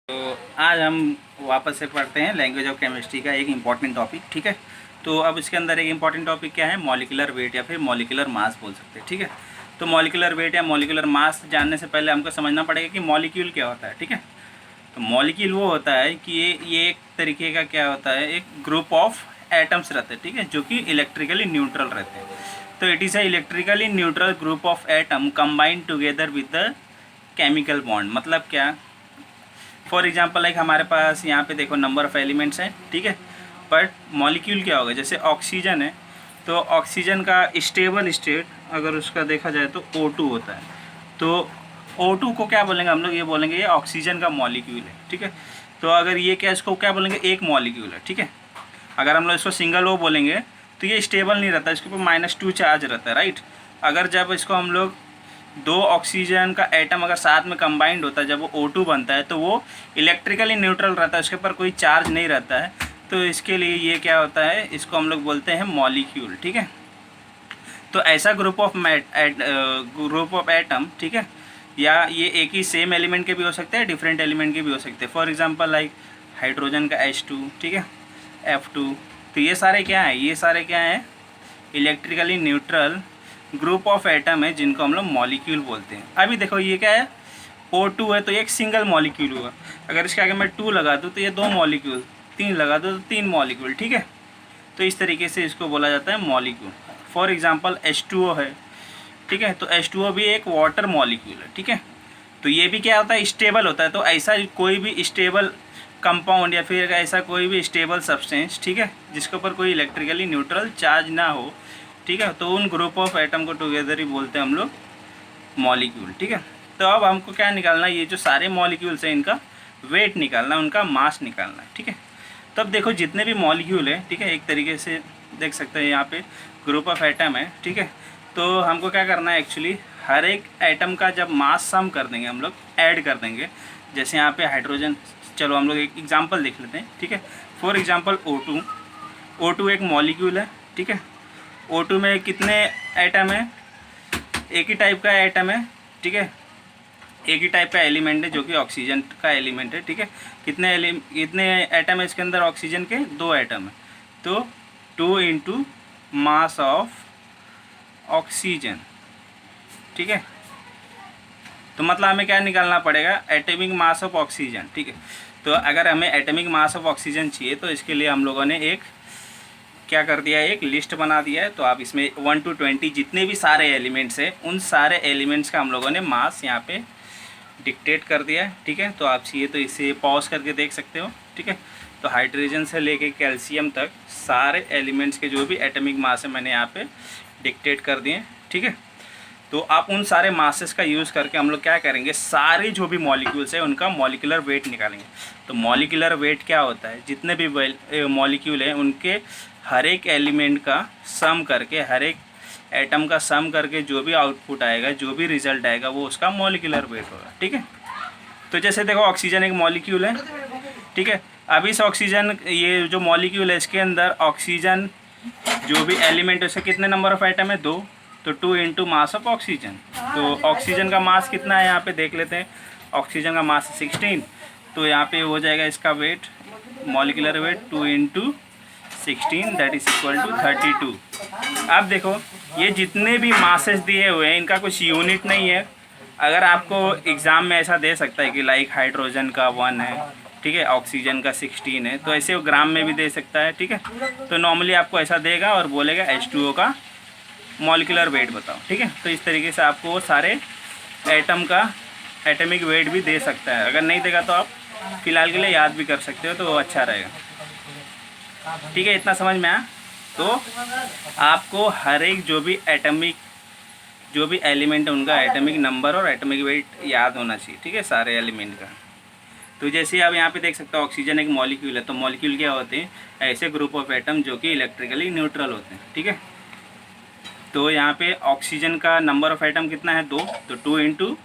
तो आज हम वापस से पढ़ते हैं लैंग्वेज ऑफ केमिस्ट्री का एक इम्पॉर्टेंट टॉपिक। ठीक है, तो अब इसके अंदर एक इम्पॉर्टेंट टॉपिक क्या है, मॉलिक्यूलर वेट या फिर मॉलिक्यूलर मास बोल सकते हैं। ठीक है, तो मॉलिक्यूलर वेट या मॉलिक्यूलर मास जानने से पहले हमको समझना पड़ेगा कि मॉलिक्यूल क्या होता है। ठीक है, तो मॉलिक्यूल वो होता है कि ये एक तरीके का क्या होता है, एक ग्रुप ऑफ एटम्स रहते हैं। ठीक है, जो कि इलेक्ट्रिकली न्यूट्रल रहते हैं। तो it is a electrically neutral group of atom combined together with the chemical bond. मतलब क्या, फॉर एग्जांपल लाइक हमारे पास यहाँ पे देखो नंबर ऑफ़ एलिमेंट्स हैं। ठीक है, बट मॉलिक्यूल क्या होगा, जैसे ऑक्सीजन है तो ऑक्सीजन का स्टेबल स्टेट अगर उसका देखा जाए तो O2 होता है। तो O2 को क्या बोलेंगे हम लोग, ये बोलेंगे ये ऑक्सीजन का मॉलिक्यूल है। ठीक है, तो अगर ये क्या, इसको क्या बोलेंगे, एक मॉलिक्यूल है। ठीक है, अगर हम लोग इसको सिंगल O बोलेंगे तो ये स्टेबल नहीं रहता, इसके ऊपर -2 चार्ज रहता है, राइट। अगर जब इसको हम लोग दो ऑक्सीजन का एटम अगर साथ में कंबाइंड होता है, जब वो O2 बनता है तो वो इलेक्ट्रिकली न्यूट्रल रहता है, उसके ऊपर कोई चार्ज नहीं रहता है। तो इसके लिए ये क्या होता है, इसको हम लोग बोलते हैं मॉलिक्यूल। ठीक है, तो ऐसा ग्रुप ऑफ एटम, ठीक है, या ये एक ही सेम एलिमेंट के भी हो सकते हैं, डिफरेंट एलिमेंट के भी हो सकते हैं। फॉर एग्जांपल लाइक हाइड्रोजन का H2, ठीक है, F2। तो ये सारे क्या हैं, ये सारे क्या हैं, electrically neutral group of atom है जिनको हम लोग मॉलिक्यूल बोलते हैं। अभी देखो ये क्या है, O2 है तो ये एक सिंगल मॉलिक्यूल हुआ। अगर इसके आगे मैं 2 लगा दूँ तो ये 2 मॉलिक्यूल, 3 लगा दूँ तो 3 मॉलिक्यूल। ठीक है, तो इस तरीके से इसको बोला जाता है मॉलिक्यूल। फॉर एग्जांपल H2O है। ठीक है, तो H2O भी एक वाटर मॉलिक्यूल है। ठीक है, तो ये भी क्या होता है, स्टेबल होता है। तो ऐसा कोई भी स्टेबल कंपाउंड या फिर ऐसा कोई भी स्टेबल सब्सटेंस, ठीक है, जिसके ऊपर कोई इलेक्ट्रिकली न्यूट्रल चार्ज ना हो, ठीक है, तो उन ग्रुप ऑफ एटम को टुगेदर ही बोलते हैं हम लोग मॉलिक्यूल। ठीक है, तो अब हमको क्या निकालना है, ये जो सारे मॉलिक्यूल्स हैं इनका वेट निकालना है, उनका मास निकालना है। ठीक है, तब देखो जितने भी मॉलिक्यूल है, ठीक है, एक तरीके से देख सकते हैं यहाँ पे ग्रुप ऑफ एटम है। ठीक है, तो हमको क्या करना है, एक्चुअली हर एक एटम का जब मास सम कर देंगे हम लोग, ऐड कर देंगे। जैसे यहाँ पे हाइड्रोजन, चलो हम लोग एक एग्जांपल देख लेते हैं। ठीक है, फॉर एग्जांपल O2 एक मॉलिक्यूल है। ठीक है, O2 में कितने एटम है, एक ही टाइप का एटम है। ठीक है, एक ही टाइप का एलिमेंट है जो कि ऑक्सीजन का एलिमेंट है। ठीक है, कितने एटम है इसके अंदर, ऑक्सीजन के 2 एटम है। तो 2 इंटू मास ऑफ ऑक्सीजन। ठीक है, तो मतलब हमें क्या निकालना पड़ेगा, एटॉमिक मास ऑफ ऑक्सीजन। ठीक है, तो अगर हमें एटॉमिक मास ऑफ ऑक्सीजन चाहिए तो इसके लिए हम लोगों ने एक क्या कर दिया है, एक लिस्ट बना दिया है। तो आप इसमें 1 to 20 जितने भी सारे एलिमेंट्स हैं, उन सारे एलिमेंट्स का हम लोगों ने मास यहाँ पे डिक्टेट कर दिया है। ठीक है, तो आप चाहिए तो इसे पॉज करके देख सकते हो। ठीक है, तो हाइड्रोजन से लेके कैल्शियम तक सारे एलिमेंट्स के जो भी एटॉमिक मास है मैंने यहाँ पे डिक्टेट कर दिए। ठीक है, तो आप उन सारे मासेस का यूज़ करके हम लोग क्या करेंगे, सारे जो भी मॉलिक्यूल्स है उनका मॉलिक्यूलर वेट निकालेंगे। तो मॉलिक्यूलर वेट क्या होता है, जितने भी मॉलिक्यूल हैं उनके हर एक एलिमेंट का सम करके, हर एक एटम का सम करके जो भी आउटपुट आएगा, जो भी रिजल्ट आएगा, वो उसका मॉलिक्यूलर वेट होगा। ठीक है, तो जैसे देखो ऑक्सीजन एक मॉलिक्यूल है। ठीक है, अब इस ऑक्सीजन, ये जो मॉलिक्यूल है इसके अंदर ऑक्सीजन जो भी एलिमेंट है उससे कितने नंबर ऑफ एटम है, 2। तो 2 इंटू मास ऑफ ऑक्सीजन। तो ऑक्सीजन का मास कितना है यहाँ पे देख लेते हैं, ऑक्सीजन का मास 16। तो यहाँ पे हो जाएगा इसका weight, molecular weight 2 into 16 that is equal to 32। अब देखो ये जितने भी मासेस दिए हुए हैं इनका कुछ यूनिट नहीं है। अगर आपको एग्ज़ाम में ऐसा दे सकता है कि लाइक हाइड्रोजन का 1 है, ठीक है, ऑक्सीजन का 16 है, तो ऐसे वो ग्राम में भी दे सकता है। ठीक है, तो नॉर्मली आपको ऐसा देगा और बोलेगा H2O का मॉलिक्यूलर वेट बताओ। ठीक है, तो इस तरीके से आपको वो सारे एटम का एटॉमिक वेट भी दे सकता है। अगर नहीं देगा तो आप फ़िलहाल के लिए याद भी कर सकते हो, तो वो अच्छा रहेगा। ठीक है, इतना समझ में आया। तो आपको हर एक जो भी एलिमेंट है उनका एटॉमिक नंबर और एटॉमिक वेट याद होना चाहिए। ठीक है, सारे एलिमेंट का। तो जैसे आप यहाँ पे देख सकते हो ऑक्सीजन एक मॉलिक्यूल है, तो मॉलिक्यूल क्या होते हैं, ऐसे ग्रुप ऑफ एटम जो कि इलेक्ट्रिकली न्यूट्रल होते हैं। ठीक है, तो यहाँ पे ऑक्सीजन का नंबर ऑफ एटम कितना है, 2। तो 2 इंटू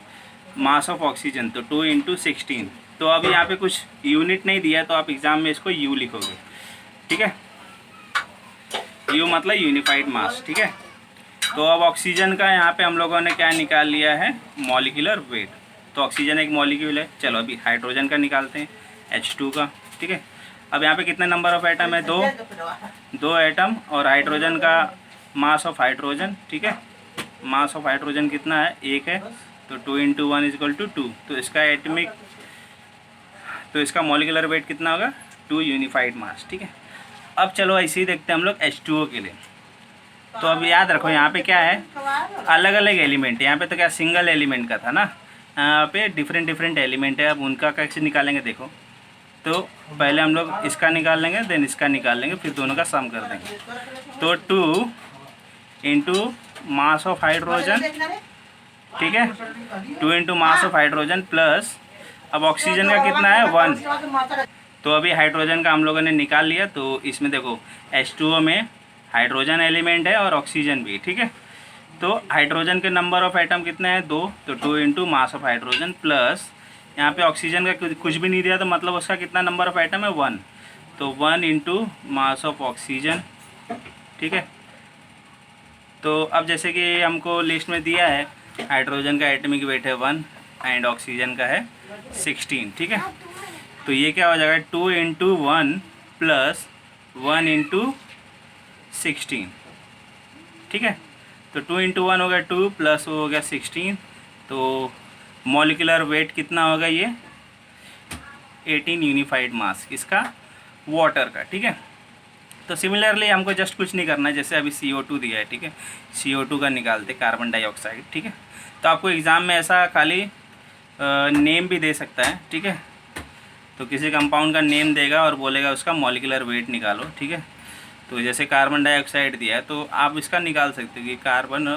मास ऑफ ऑक्सीजन, तो 2 इंटू 16। तो अब यहाँ पे कुछ यूनिट नहीं दिया है तो आप एग्ज़ाम में इसको यू लिखोगे। ठीक है, यू मतलब यूनिफाइड मास। ठीक है, तो अब ऑक्सीजन का यहाँ पे हम लोगों ने क्या निकाल लिया है, मॉलिक्यूलर वेट। तो ऑक्सीजन एक मॉलिक्यूल है। चलो अभी हाइड्रोजन का निकालते हैं, H2 का, ठीक है। अब यहाँ पे कितने नंबर ऑफ एटम है, दो एटम, और हाइड्रोजन का मास ऑफ हाइड्रोजन, ठीक है, मास ऑफ हाइड्रोजन कितना है, 1 है, तो 2 × 1 = 2। तो इसका एटमिक, तो इसका मॉलिकुलर वेट कितना होगा, 2 यूनिफाइड मास, ठीक है। अब चलो ऐसे ही देखते हैं हम लोग H2O के लिए। तो अब याद रखो यहाँ पे क्या है, अलग अलग एलिमेंट है। यहाँ पे तो क्या सिंगल एलिमेंट का था ना, यहाँ पे डिफरेंट डिफरेंट एलिमेंट है। अब उनका कैसे निकालेंगे देखो, तो पहले हम लोग इसका निकाल लेंगे, देन इसका निकाल लेंगे, फिर दोनों का सम कर देंगे। तो 2 × मास ऑफ हाइड्रोजन, ठीक है, 2 × मास ऑफ हाइड्रोजन प्लस, अब ऑक्सीजन का कितना है, 1। तो अभी हाइड्रोजन का हम लोगों ने निकाल लिया। तो इसमें देखो H2O में हाइड्रोजन एलिमेंट है और ऑक्सीजन भी, ठीक है। तो हाइड्रोजन के नंबर ऑफ एटम कितने हैं, 2, तो 2 × मास ऑफ हाइड्रोजन प्लस, यहाँ पे ऑक्सीजन का कुछ भी नहीं दिया, तो मतलब उसका कितना नंबर ऑफ एटम है, 1, तो 1 × मास ऑफ ऑक्सीजन, ठीक है। तो अब जैसे कि हमको लिस्ट में दिया है, हाइड्रोजन का एटमिक वेट है 1 एंड ऑक्सीजन का है 16, ठीक है। तो ये क्या हो जाएगा, 2 × 1 प्लस 1 × 16, ठीक है। तो 2 × 1 हो गया 2 प्लस वो हो गया 16। तो मॉलिकुलर वेट कितना होगा ये, 18 यूनिफाइड मास, इसका वाटर का, ठीक है। तो सिमिलरली हमको जस्ट कुछ नहीं करना है, जैसे अभी CO2 दिया है, ठीक है, CO2 का निकालते, कार्बन डाइऑक्साइड, ठीक है। तो आपको एग्ज़ाम में ऐसा खाली नेम भी दे सकता है, ठीक है। तो किसी कंपाउंड का नेम देगा और बोलेगा उसका मॉलिकुलर वेट निकालो, ठीक है। तो जैसे कार्बन डाइऑक्साइड दिया है, तो आप इसका निकाल सकते हो कि कार्बन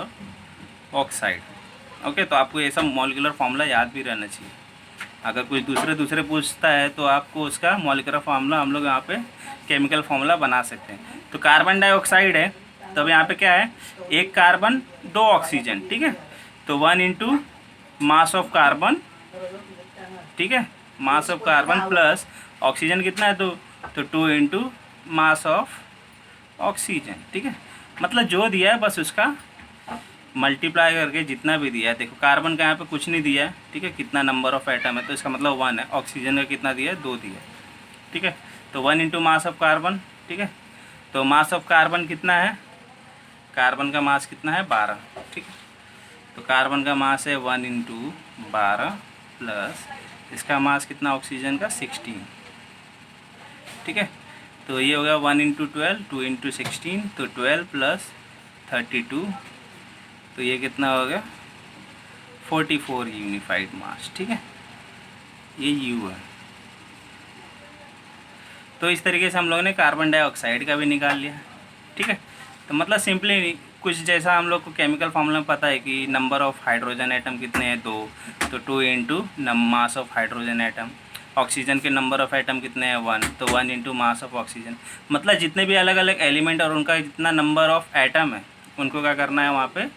ऑक्साइड, ओके। तो आपको ये सब मॉलिकुलर फार्मूला याद भी रहना चाहिए। अगर कोई दूसरे पूछता है तो आपको उसका मॉलिकुलर फार्मूला हम लोग यहाँ पे केमिकल फार्मूला बना सकते हैं। तो कार्बन डाइऑक्साइड है, तब यहाँ पे क्या है, 1 कार्बन 2 ऑक्सीजन, ठीक है। तो 1 × मास ऑफ कार्बन, ठीक है, mass of carbon plus oxygen कितना है, तो 2 × मास ऑफ ऑक्सीजन, ठीक है। मतलब जो दिया है बस उसका मल्टीप्लाई करके जितना भी दिया है, देखो कार्बन का यहाँ पे कुछ नहीं दिया है, ठीक है, कितना नंबर ऑफ एटम है, तो इसका मतलब 1 है। ऑक्सीजन का कितना दिया है, 2 दिया है, ठीक है। तो 1 × मास ऑफ कार्बन, ठीक है। तो मास ऑफ कार्बन कितना है, कार्बन का मास कितना है, 12, ठीक है। तो कार्बन का मास है 1 × 12 प्लस इसका मास कितना, ऑक्सीजन का 16, ठीक है। तो ये हो गया 1 × 12, 2 × 16, तो 12 प्लस 32, तो ये कितना हो गया, 44 यूनिफाइड मास, ठीक है। ये U है। तो इस तरीके से हम लोगों ने कार्बन डाइऑक्साइड का भी निकाल लिया, ठीक है। तो मतलब सिंपली कुछ जैसा हम लोग को केमिकल फार्मूला में पता है कि नंबर ऑफ हाइड्रोजन एटम कितने हैं, 2, तो 2 × mass of hydrogen atom. Oxygen के नंबर ऑफ एटम कितने हैं, 1, तो 1 × मास ऑफ ऑक्सीजन। मतलब जितने भी अलग अलग एलिमेंट और उनका जितना नंबर ऑफ एटम है, उनको क्या करना है, वहाँ पे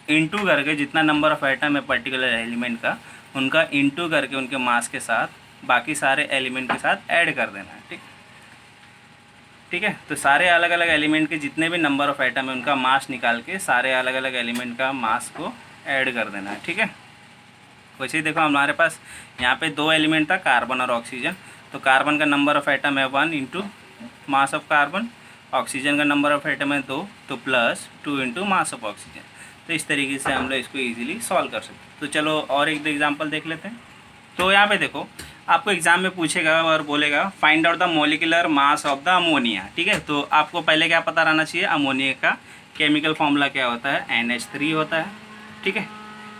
इंटू करके, जितना नंबर ऑफ एटम है पर्टिकुलर एलिमेंट का, उनका इंटू करके उनके मास के साथ बाकी सारे एलिमेंट के साथ ऐड कर देना है, ठीक है। तो सारे अलग अलग एलिमेंट के जितने भी नंबर ऑफ एटम है उनका मास निकाल के सारे अलग अलग एलिमेंट का मास को ऐड कर देना है, ठीक है। वैसे ही देखो हमारे पास यहाँ पे 2 एलिमेंट था, कार्बन और ऑक्सीजन। तो कार्बन का नंबर ऑफ एटम है 1 × मास ऑफ कार्बन, ऑक्सीजन का नंबर ऑफ एटम है 2, तो प्लस 2 × मास ऑफ ऑक्सीजन। तो इस तरीके से हम लोग इसको ईजिली सॉल्व कर सकते हैं। तो चलो और एक एग्जाम्पल देख लेते हैं। तो यहाँ पे देखो आपको एग्जाम में पूछेगा और बोलेगा find out the molecular mass of the ammonia, ठीक है। तो आपको पहले क्या पता रहना चाहिए, अमोनिया का केमिकल फॉर्मूला क्या होता है, NH3 होता है, ठीक है।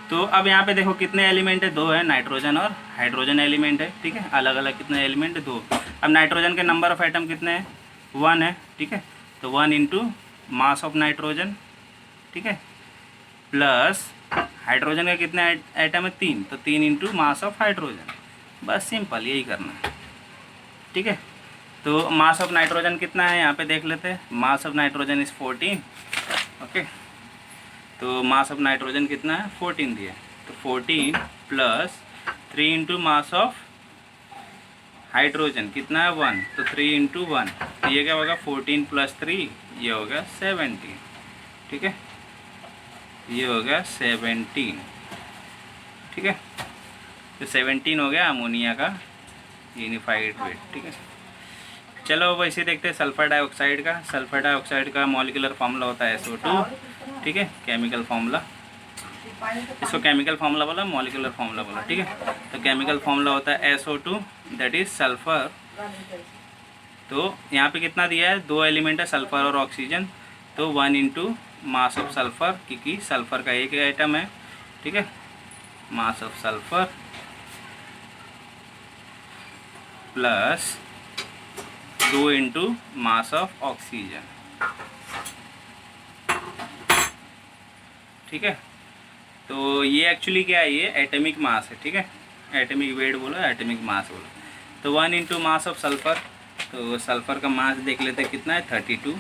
तो अब यहाँ पे देखो कितने एलिमेंट है, 2 है, नाइट्रोजन और हाइड्रोजन एलिमेंट है, ठीक है। अलग अलग कितने एलिमेंट है, 2। अब नाइट्रोजन के नंबर ऑफ एटम कितने हैं, 1 है, ठीक है। तो 1 × मास ऑफ नाइट्रोजन, ठीक है, प्लस हाइड्रोजन का कितना एटम है, 3, तो 3 × मास ऑफ हाइड्रोजन। बस सिंपल यही करना है, ठीक है। तो मास ऑफ नाइट्रोजन कितना है यहाँ पे देख लेते हैं। Mass of nitrogen is 14, okay. तो मास ऑफ नाइट्रोजन कितना है, 14 दिया है। तो 14 प्लस 3 × मास ऑफ हाइड्रोजन कितना है, 1, तो 3 × 1, तो ये क्या होगा, 14 प्लस 3, ये होगा 17, ठीक है। ये हो गया 17, ठीक है। तो 17 हो गया अमोनिया का यूनिफाइड वेट, ठीक है। चलो वैसे देखते हैं सल्फर डाइऑक्साइड का। सल्फर डाइऑक्साइड का मॉलिक्यूलर फार्मूला होता है SO2, ठीक है, केमिकल फार्मूला। इसको केमिकल फार्मूला बोला, मॉलिक्यूलर फार्मूला बोला, ठीक है। तो केमिकल फार्मूला होता है SO2 दैट इज सल्फर। तो यहाँ पे कितना दिया है, 2 एलिमेंट है सल्फर और ऑक्सीजन, तो 1 इंटू मास ऑफ सल्फर, क्योंकि सल्फर का एक आइटम है, ठीक है, mass of sulphur plus 2 into mass of oxygen, ठीक है। तो ये एक्चुअली क्या है, ये एटॉमिक मास है, ठीक है, एटॉमिक वेट बोलो, एटॉमिक मास बोलो। तो 1 इंटू मास ऑफ सल्फर, तो सल्फर का मास देख लेते हैं कितना है, 32,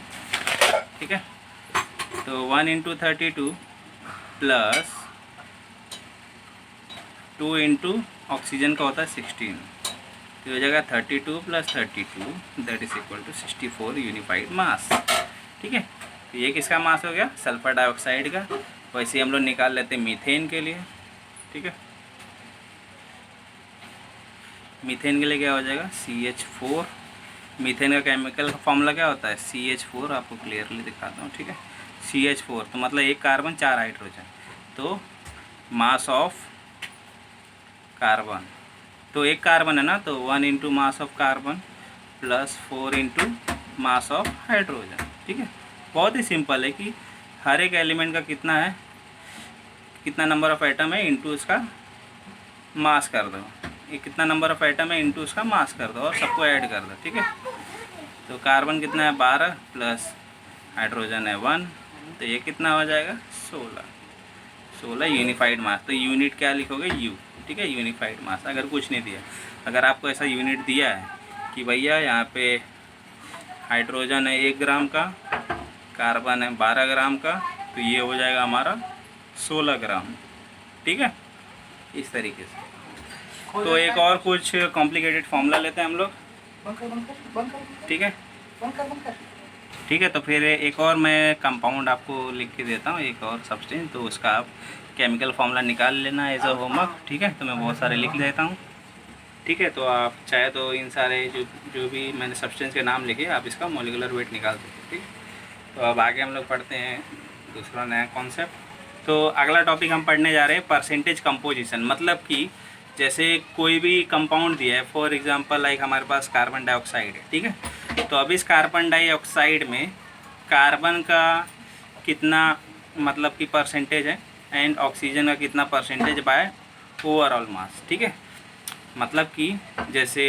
ठीक है। तो 1 इंटू 32 प्लस 2 इंटू ऑक्सीजन का होता है 16, तो हो जाएगा 32 plus 32 that is equal to 64 unified mass, ठीक है। तो ये किसका मास हो गया, सल्फर डाइऑक्साइड का। वैसे हम लोग निकाल लेते हैं मीथेन के लिए, ठीक है। मीथेन के लिए क्या हो जाएगा, CH4। मीथेन का केमिकल फॉर्मूला क्या होता है, CH4, आपको क्लियरली दिखाता हूँ, ठीक है। CH4 तो मतलब एक कार्बन 4 हाइड्रोजन, तो मास ऑफ कार्बन, तो एक कार्बन है ना, तो 1 into mass of carbon plus 4 into mass of hydrogen, ठीक है। बहुत ही सिंपल है कि हर एक एलिमेंट का कितना है, कितना नंबर ऑफ एटम है इंटू उसका मास कर दो, ये कितना नंबर ऑफ एटम है इंटू उसका मास कर दो और सबको ऐड कर दो, ठीक है। तो कार्बन कितना है 12 प्लस हाइड्रोजन है 1, तो ये कितना हो जाएगा 16 यूनिफाइड मास। तो यूनिट क्या लिखोगे, U, ठीक है, यूनिफाइड मास। अगर कुछ नहीं दिया, अगर आपको ऐसा यूनिट दिया है कि भैया यहाँ पे हाइड्रोजन है 1 ग्राम का, कार्बन है 12 ग्राम का, तो ये हो जाएगा हमारा 16 ग्राम, ठीक है, इस तरीके से। तो एक और कुछ कॉम्प्लिकेटेड फॉर्मूला लेते हैं हम लोग, ठीक है, ठीक है। तो फिर एक और मैं कंपाउंड आपको लिख के देता हूँ, एक और सब्सटेंस, तो उसका आप केमिकल फार्मूला निकाल लेना एज अ होमवर्क, ठीक है। तो मैं बहुत सारे लिख देता हूँ, ठीक है। तो आप चाहे तो इन सारे जो भी मैंने सब्सटेंस के नाम लिखे, आप इसका मॉलिक्यूलर वेट निकाल सकते हैं, ठीक है। तो अब आगे हम लोग पढ़ते हैं दूसरा नया कॉन्सेप्ट। तो अगला टॉपिक हम पढ़ने जा रहे हैं परसेंटेज कंपोजिशन। मतलब कि जैसे कोई भी कंपाउंड दिया है, फॉर एग्जांपल लाइक हमारे पास कार्बन डाइऑक्साइड है, ठीक है। तो अब इस कार्बन डाइऑक्साइड में कार्बन का कितना मतलब कि परसेंटेज है एंड ऑक्सीजन का कितना परसेंटेज बाय ओवरऑल मास, ठीक है। मतलब कि जैसे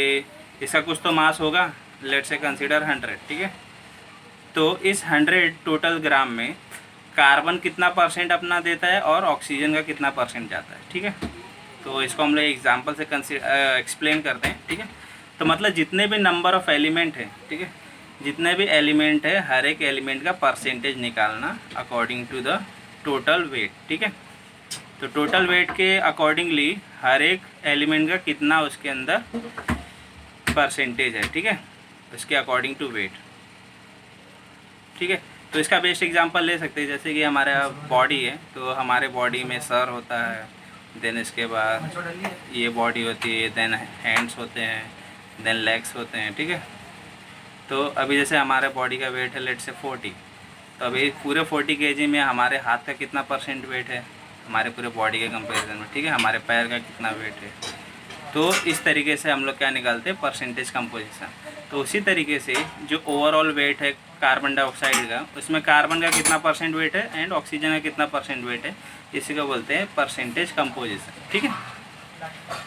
इसका कुछ तो मास होगा, लेट से कंसीडर 100, ठीक है। तो इस 100 टोटल ग्राम में कार्बन कितना परसेंट अपना देता है और ऑक्सीजन का कितना परसेंट जाता है, ठीक है। तो इसको हम लोग एग्जाम्पल से एक्सप्लेन करते हैं, ठीक है। तो मतलब जितने भी नंबर ऑफ एलिमेंट है, ठीक है, जितने भी एलिमेंट है, हर एक एलिमेंट का परसेंटेज निकालना according to the total weight, ठीक है। तो टोटल वेट के अकॉर्डिंगली हर एक एलिमेंट का कितना उसके अंदर परसेंटेज है, ठीक है, उसके अकॉर्डिंग टू वेट, ठीक है। तो इसका बेस्ट एग्जांपल ले सकते हैं, जैसे कि हमारा बॉडी है, तो हमारे बॉडी में सर होता है, देन इसके बाद ये बॉडी होती है, देन हैंड्स होते हैं, देन लेग्स होते हैं, ठीक है। तो अभी जैसे हमारे बॉडी का वेट है लेट से 40, तो अभी पूरे 40 kg में हमारे हाथ का कितना परसेंट वेट है हमारे पूरे बॉडी के कंपैरिजन में, ठीक है, हमारे पैर का कितना वेट है। तो इस तरीके से हम लोग क्या निकालते हैं, परसेंटेज कंपोजिशन। तो उसी तरीके से जो ओवरऑल वेट है कार्बन डाइऑक्साइड का, उसमें कार्बन का कितना परसेंट वेट है एंड ऑक्सीजन का कितना परसेंट वेट है, इसी को बोलते हैं परसेंटेज कंपोजिशन, ठीक है।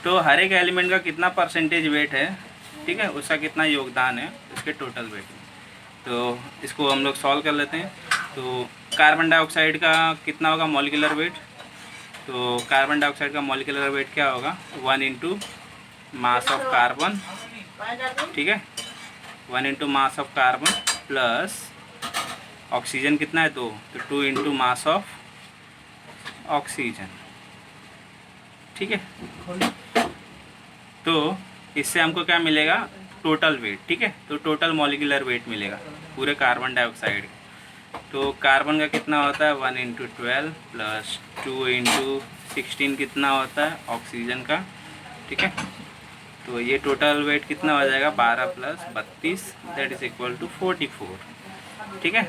तो हर एक एलिमेंट का कितना परसेंटेज वेट है, ठीक है, उसका कितना योगदान है उसके टोटल वेट में। तो इसको हम लोग सॉल्व कर लेते हैं। तो कार्बन डाइऑक्साइड का कितना होगा मॉलिक्यूलर वेट, तो कार्बन डाइऑक्साइड का मॉलिक्यूलर वेट क्या होगा, 1 इंटू मास ऑफ कार्बन, ठीक है, 1 into mass of carbon plus oxygen कितना है, तो 2 इंटू मास ऑफ ऑक्सीजन, ठीक है। तो इससे हमको क्या मिलेगा, टोटल वेट, ठीक है। तो टोटल मॉलिक्यूलर वेट मिलेगा पूरे कार्बन डाइऑक्साइड। तो कार्बन का कितना होता है 1 इंटू 12 प्लस 2 इंटू 16 कितना होता है ऑक्सीजन का ठीक है। तो ये टोटल वेट कितना हो जाएगा 12 + 32 दैट इज इक्वल टू 44, ठीक है।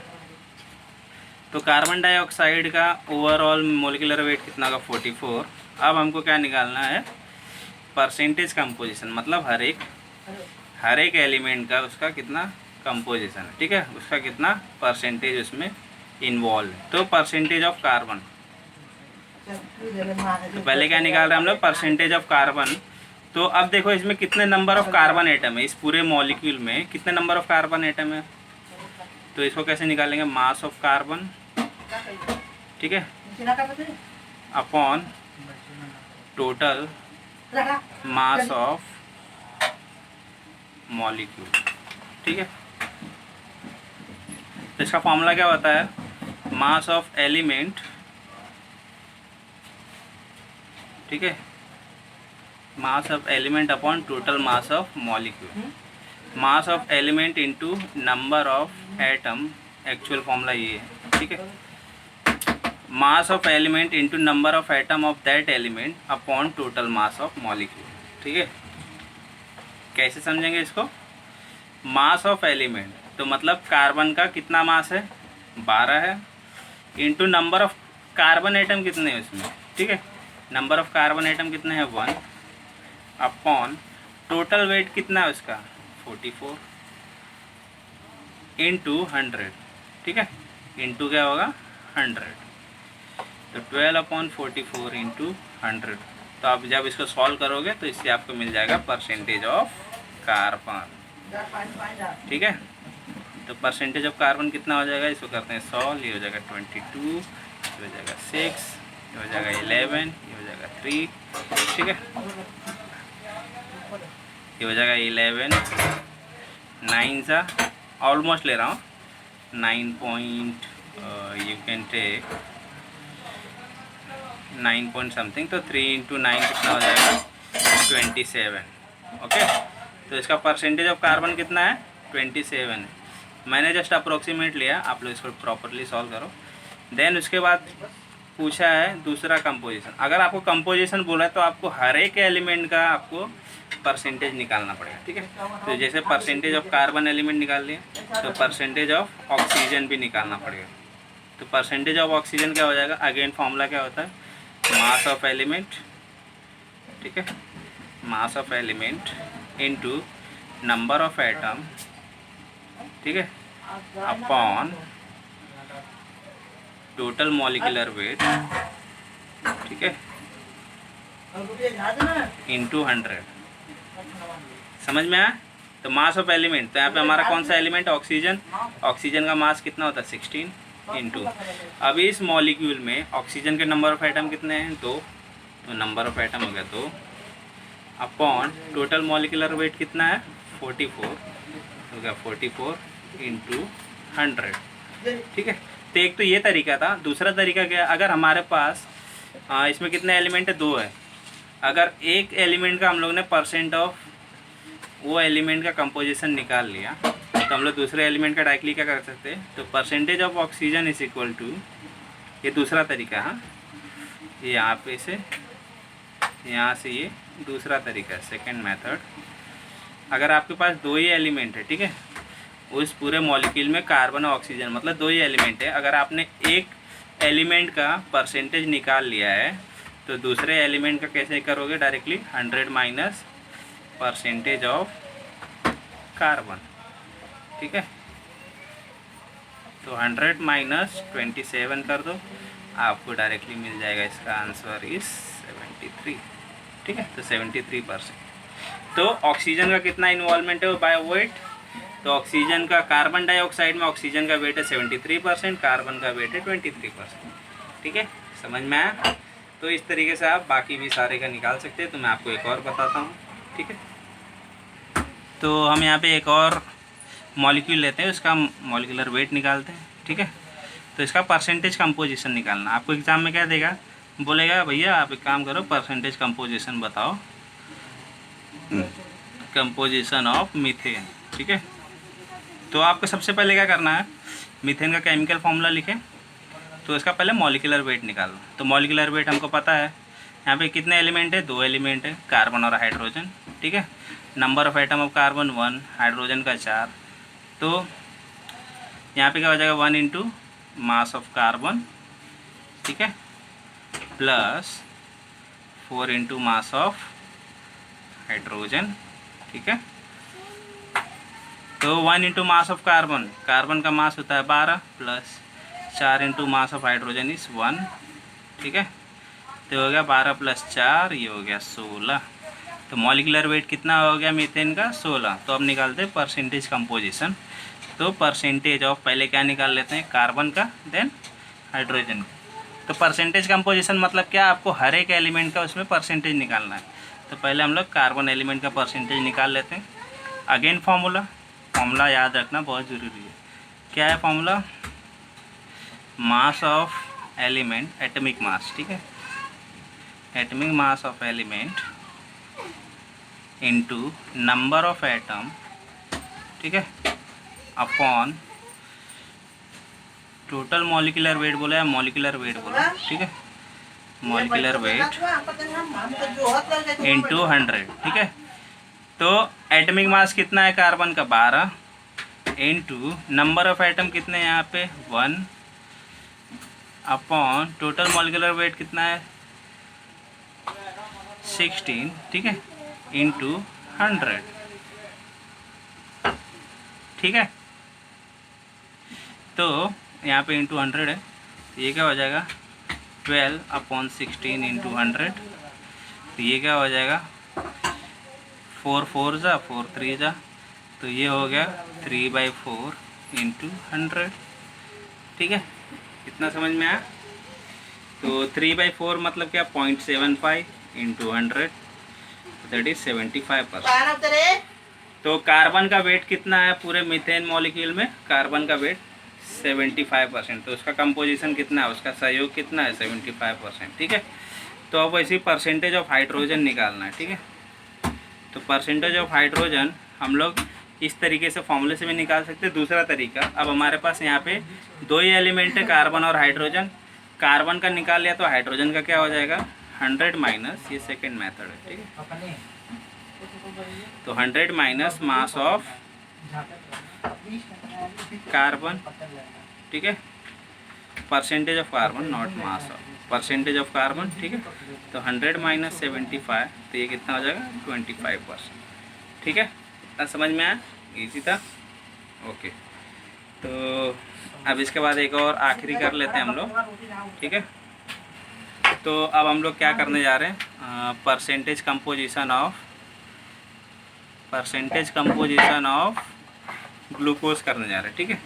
तो कार्बन डाइऑक्साइड का ओवरऑल मोलिकुलर वेट कितना होगा 44। अब हमको क्या निकालना है, परसेंटेज कंपोजिशन, मतलब हर एक एलिमेंट का उसका कितना कंपोजिशन है, ठीक है, उसका कितना परसेंटेज उसमें इन्वॉल्व है। तो परसेंटेज ऑफ कार्बन, तो पहले क्या निकाल रहे हैं हम लोग, परसेंटेज ऑफ कार्बन। तो अब देखो इसमें कितने नंबर ऑफ कार्बन एटम है, इस पूरे मॉलिक्यूल में कितने नंबर ऑफ कार्बन एटम है। तो इसको कैसे निकालेंगे, मास ऑफ कार्बन, ठीक है, upon total mass of molecule, ठीक है। तो इसका फॉर्मूला क्या होता है, मास ऑफ एलिमेंट, ठीक है, mass of element upon total mass of molecule, mass of element into number of atom, actual formula ये है, ठीक है, mass of element into number of atom of that element upon total mass of molecule, ठीक है। कैसे समझेंगे इसको, mass of element तो मतलब कार्बन का कितना मास है 12 है, into number of carbon atom कितने हैं उसमें, ठीक है, नंबर ऑफ कार्बन एटम कितने हैं 1, अपॉन टोटल वेट कितना है उसका 44 इनटू 100, ठीक है, इनटू क्या होगा 100, तो 12/44 इंटू 100। तो आप जब इसको सॉल्व करोगे तो इससे आपको मिल जाएगा परसेंटेज ऑफ कार्बन, ठीक है। तो परसेंटेज ऑफ कार्बन कितना हो जाएगा, इसको करते हैं सॉल्व, ये हो जाएगा 22, ये हो जाएगा 6, ये हो जाएगा 11, ये हो जाएगा 3, ठीक है, ये हो जाएगा 11, 9 सा ऑलमोस्ट ले रहा हूँ 9 point, you can take 9 point something, तो 3 × 9 कितना हो जाएगा 27, ओके। तो इसका परसेंटेज ऑफ कार्बन कितना है 27 है, मैंने जस्ट अप्रोक्सीमेट लिया, आप लोग इसको प्रॉपरली सॉल्व करो। देन उसके बाद पूछा है दूसरा कंपोजिशन, अगर आपको कंपोजिशन बोला है तो आपको हर एक एलिमेंट का आपको परसेंटेज निकालना पड़ेगा, ठीक है। तो जैसे परसेंटेज ऑफ कार्बन एलिमेंट निकाल लिए, तो परसेंटेज ऑफ ऑक्सीजन भी निकालना पड़ेगा। तो परसेंटेज ऑफ ऑक्सीजन क्या हो जाएगा, अगेन फॉर्मूला क्या होता है, मास ऑफ एलिमेंट, ठीक है, mass of element into number of atom, ठीक है, अपॉन टोटल मॉलिक्यूलर वेट, ठीक है, इंटू 100। समझ में आया। तो मास ऑफ एलिमेंट, तो यहाँ पे हमारा कौन सा एलिमेंट है ऑक्सीजन, ऑक्सीजन का मास कितना होता है 16 इंटू, अभी इस मॉलिक्यूल में ऑक्सीजन के नंबर ऑफ एटम कितने हैं 2, तो नंबर ऑफ एटम हो गया 2, अपॉन टोटल मॉलिक्यूलर वेट कितना है 44, हो गया 44 इंटू 100, ठीक है। तो एक तो ये तरीका था। दूसरा तरीका क्या, अगर हमारे पास इसमें कितने एलिमेंट है 2 है, अगर एक एलिमेंट का हम लोग ने परसेंट ऑफ वो एलिमेंट का कंपोजिशन निकाल लिया, तो हम लोग दूसरे एलिमेंट का डायरेक्टली क्या कर सकते हैं, तो percentage of oxygen is equal to, ये दूसरा तरीका है, ये यहाँ पे से यहाँ से ये दूसरा तरीका है, सेकंड मेथड। अगर आपके पास 2 ही एलिमेंट है, ठीक है, उस पूरे मॉलिक्यूल में कार्बन और ऑक्सीजन मतलब 2 ही एलिमेंट है, अगर आपने एक एलिमेंट का परसेंटेज निकाल लिया है तो दूसरे एलिमेंट का कैसे करोगे, directly 100 minus percentage of carbon, ठीक है। तो 100 माइनस 27 कर दो, आपको डायरेक्टली मिल जाएगा, इसका आंसर इज 73, ठीक है। तो 73%। तो ऑक्सीजन का कितना इन्वॉल्वमेंट है बाय वेट, तो ऑक्सीजन का, कार्बन डाइऑक्साइड में ऑक्सीजन का वेट है 73%, कार्बन का वेट है 23%, ठीक है। समझ में आया। तो इस तरीके से आप बाकी भी सारे का निकाल सकते हैं। तो मैं आपको एक और बताता हूँ, ठीक है। तो हम यहाँ पे एक और मॉलिक्यूल लेते हैं, उसका मॉलिक्यूलर वेट निकालते हैं, ठीक है। तो इसका परसेंटेज कंपोजिशन निकालना, आपको एग्ज़ाम में क्या देगा, बोलेगा भैया आप एक काम करो परसेंटेज कंपोजिशन बताओ, कंपोजिशन ऑफ मीथेन, ठीक है। तो आपको सबसे पहले क्या करना है, मीथेन का केमिकल फॉर्मूला लिखें, तो इसका पहले मॉलिक्यूलर वेट निकालना। तो मॉलिक्यूलर वेट हमको पता है यहाँ पे कितने एलिमेंट है, 2 एलिमेंट है, कार्बन और हाइड्रोजन, ठीक है। Number of atom of carbon 1, hydrogen का 4। तो यहाँ पे क्या हो जाएगा, 1 इंटू मास ऑफ कार्बन, ठीक है, plus 4 into mass of hydrogen, ठीक है। तो 1 into mass of carbon, carbon का मास होता है 12, plus 4 into mass of hydrogen इस 1, ठीक है। तो हो गया 12 प्लस 4, ये हो गया 16। तो मॉलिक्यूलर वेट कितना हो गया मीथेन का, 16। तो अब निकालते हैं परसेंटेज कंपोजिशन। तो परसेंटेज ऑफ, पहले क्या निकाल लेते हैं, कार्बन का, देन हाइड्रोजन। तो परसेंटेज कंपोजिशन मतलब क्या, आपको हर एक एलिमेंट का उसमें परसेंटेज निकालना है। तो पहले हम लोग कार्बन एलिमेंट का परसेंटेज निकाल लेते हैं। अगेन फॉर्मूला याद रखना बहुत ज़रूरी है। क्या है formula, mass of element, atomic mass, ठीक है, atomic mass of element into number of atom, ठीक है, अपॉन टोटल मॉलिक्यूलर वेट बोला है, मॉलिक्यूलर वेट बोला, ठीक है, मॉलिक्यूलर वेट इनटू 100, ठीक है। तो एटॉमिक मास कितना है कार्बन का, 12, इनटू नंबर ऑफ एटम कितने हैं यहाँ पे 1, अपॉन टोटल मॉलिक्यूलर वेट कितना है 16, ठीक है, इंटू 100, ठीक है। तो यहाँ पे इंटू 100 है, तो ये क्या हो जाएगा 12/16 इंटू 100। तो ये क्या हो जाएगा 4 4 जा 4 3 जा, तो ये हो गया 3/4 इंटू 100, ठीक है। कितना समझ में आया। तो 3/4 मतलब क्या, 0.75 इंटू 100, दैट इज 75%। तो कार्बन का वेट कितना है पूरे मीथेन मॉलिक्यूल में, कार्बन का वेट 75%। तो उसका कंपोजिशन कितना है, उसका सहयोग कितना है 75%, ठीक है। तो अब वैसे परसेंटेज ऑफ हाइड्रोजन निकालना है, ठीक है। तो परसेंटेज ऑफ हाइड्रोजन हम लोग इस तरीके से फॉर्मूले से भी निकाल सकते हैं। दूसरा तरीका, अब हमारे पास यहाँ पे 2 ही एलिमेंट है, कार्बन और हाइड्रोजन। कार्बन का निकाल लिया तो हाइड्रोजन का क्या हो जाएगा 100 माइनस, ये सेकेंड मेथड है, ठीक है। तो 100 माइनस मास ऑफ कार्बन, ठीक है, percentage of carbon not mass of, percentage of carbon, ठीक है। तो 100 माइनस 75, तो ये कितना हो जाएगा 25%, ठीक है। इतना समझ में आया, इजी था, ओके। तो अब इसके बाद एक और आखिरी कर लेते हैं हम लोग, ठीक है। तो अब हम लोग क्या करने जा रहे हैं, परसेंटेज कंपोजिशन ऑफ ग्लूकोज करने जा रहे हैं, ठीक है।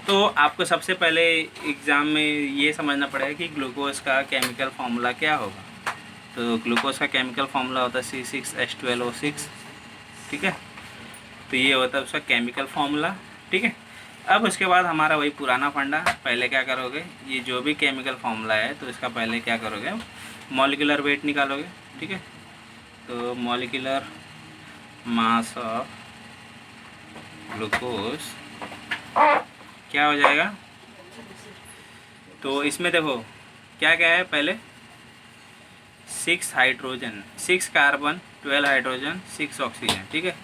तो आपको सबसे पहले एग्ज़ाम में ये समझना पड़ेगा कि ग्लूकोज का केमिकल फार्मूला क्या होगा। तो ग्लूकोज का केमिकल फार्मूला होता है C6H12O6, ठीक है। तो ये होता है उसका केमिकल फार्मूला, ठीक है। अब उसके बाद हमारा वही पुराना फंडा, पहले क्या करोगे, ये जो भी केमिकल फार्मूला है तो इसका पहले क्या करोगे, मॉलिक्यूलर वेट निकालोगे, ठीक है। तो मॉलिक्यूलर मास ऑफ ग्लूकोज क्या हो जाएगा। तो इसमें देखो क्या क्या है, पहले 6 हाइड्रोजन, 6 कार्बन, 12 हाइड्रोजन, 6 ऑक्सीजन, ठीक है।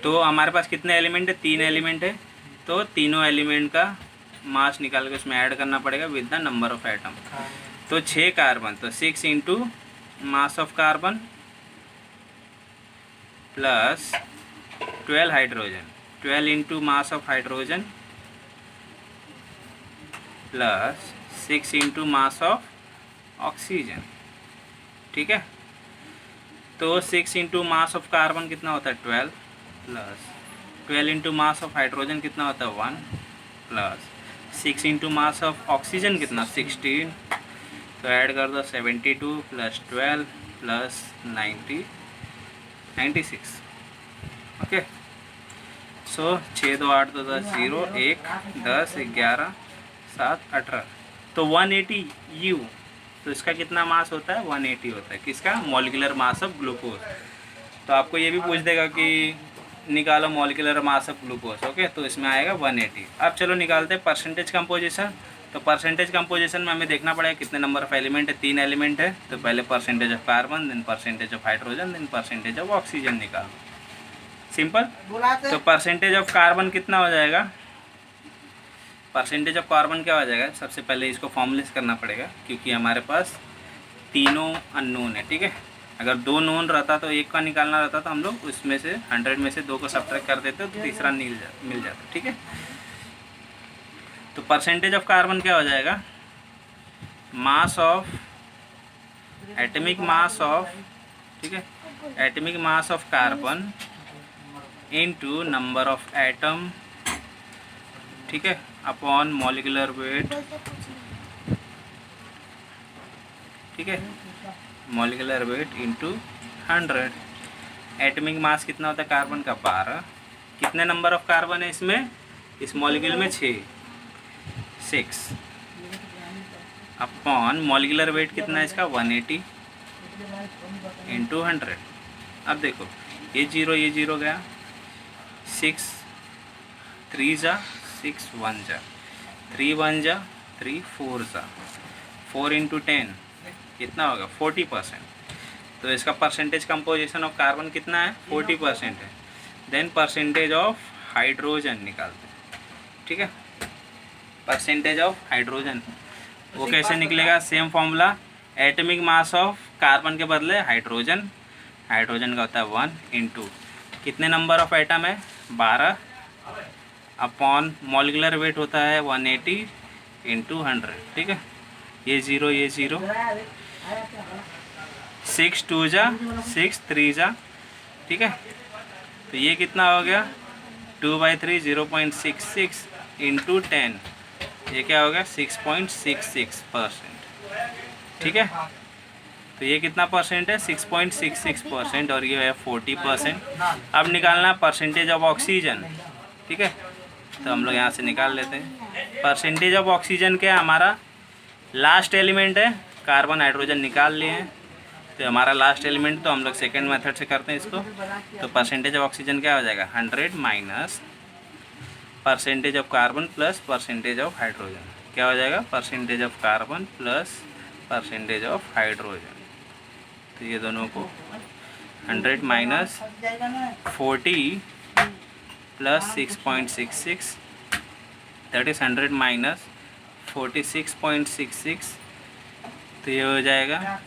तो हमारे पास कितने एलिमेंट है, 3 एलिमेंट है। तो तीनों एलिमेंट का मास निकाल के उसमें ऐड करना पड़ेगा with the number of atom. तो 6 कार्बन, तो 6 into mass of carbon plus 12 hydrogen, 12 into mass of hydrogen plus 6 into mass of oxygen, ठीक है। तो 6 इंटू मास ऑफ कार्बन कितना होता है 12, plus 12 into mass of hydrogen कितना होता है 1, plus 6 into mass of oxygen कितना 16। तो ऐड कर दो 72 प्लस 12 प्लस 96, ओके। सो 6 2 8 2 10 0 1 10 11 7 18, तो 180 U। तो इसका कितना मास होता है 180 होता है, किसका, मॉलिक्यूलर मास ऑफ ग्लूकोज। तो आपको ये भी पूछ देगा कि निकालो molecular mass of glucose, okay. तो इसमें आएगा 180। अब चलो निकालते हैं परसेंटेज कंपोजिशन। तो परसेंटेज कंपोजिशन में हमें देखना पड़ेगा कितने नंबर ऑफ एलिमेंट है, 3 एलिमेंट है, तो पहले percentage of carbon, then percentage of hydrogen, then percentage of oxygen निकालो, सिंपल। तो परसेंटेज ऑफ कार्बन कितना हो जाएगा, परसेंटेज ऑफ कार्बन क्या हो जाएगा, सबसे पहले इसको फॉर्मुलेट करना पड़ेगा क्योंकि हमारे पास तीनों अननोन है, ठीक है। अगर 2 नोन रहता तो एक का निकालना रहता तो हम लोग उसमें से 100 में से 2 को सब्ट्रैक्ट कर देते तो तीसरा मिल जाता, ठीक है। तो परसेंटेज ऑफ कार्बन क्या हो जाएगा, mass of atomic mass of, ठीक है, atomic mass of carbon into number of atom, ठीक है, अपॉन मॉलिक्यूलर वेट, ठीक है, molecular weight into 100। Atomic mass कितना होता है कार्बन का, 12। कितने नंबर ऑफ कार्बन है इसमें, इस मॉलिक्यूल में 6 अपॉन मॉलिक्यूलर वेट कितना है इसका, 180 इंटू 100। अब देखो ये 0 गया, 6 3 जा 6 1 जा 3 1 जा 3 4 जा 4 इंटू 10 कितना होगा 40%। तो इसका परसेंटेज कंपोजिशन ऑफ कार्बन कितना है, 40% है। देन परसेंटेज ऑफ हाइड्रोजन निकालते हैं, ठीक है, परसेंटेज ऑफ हाइड्रोजन वो कैसे निकलेगा, same formula, atomic mass of carbon के बदले हाइड्रोजन, हाइड्रोजन का होता है 1 इंटू कितने नंबर ऑफ एटम है 12 अपॉन मॉलिक्यूलर वेट होता है 180 इंटू 100, ठीक है। ये 0 6 2 जा 6 3 जा, ठीक है। तो ये कितना हो गया 2/3 0.66 इंटू 10, ये क्या हो गया 6.66%, ठीक है। तो ये कितना परसेंट है 6.66% और ये है 40%। अब निकालना परसेंटेज ऑफ ऑक्सीजन, ठीक है, तो हम लोग यहाँ से निकाल लेते हैं। परसेंटेज ऑफ ऑक्सीजन क्या हमारा लास्ट एलिमेंट है, कार्बन हाइड्रोजन निकाल लिए हैं, तो हमारा लास्ट एलिमेंट, तो हम लोग सेकेंड मेथड से करते हैं इसको। तो परसेंटेज ऑफ ऑक्सीजन क्या हो जाएगा 100 minus percentage of carbon plus percentage of hydrogen, क्या हो जाएगा percentage of carbon plus percentage of hydrogen. तो ये दोनों को 100 minus 40 plus 6.66 that is 100 minus 46.66, तो ये हो जाएगा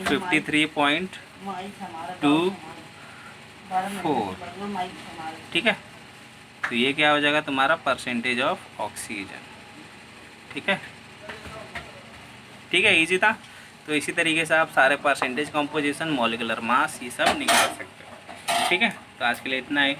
53.24, ठीक है। तो ये क्या हो जाएगा तुम्हारा परसेंटेज ऑफ ऑक्सीजन, ठीक है, ठीक है, इजी था। तो इसी तरीके से आप सारे परसेंटेज कंपोजिशन, मॉलिक्यूलर मास ये सब निकाल सकते हो, ठीक है। तो आज के लिए इतना ही।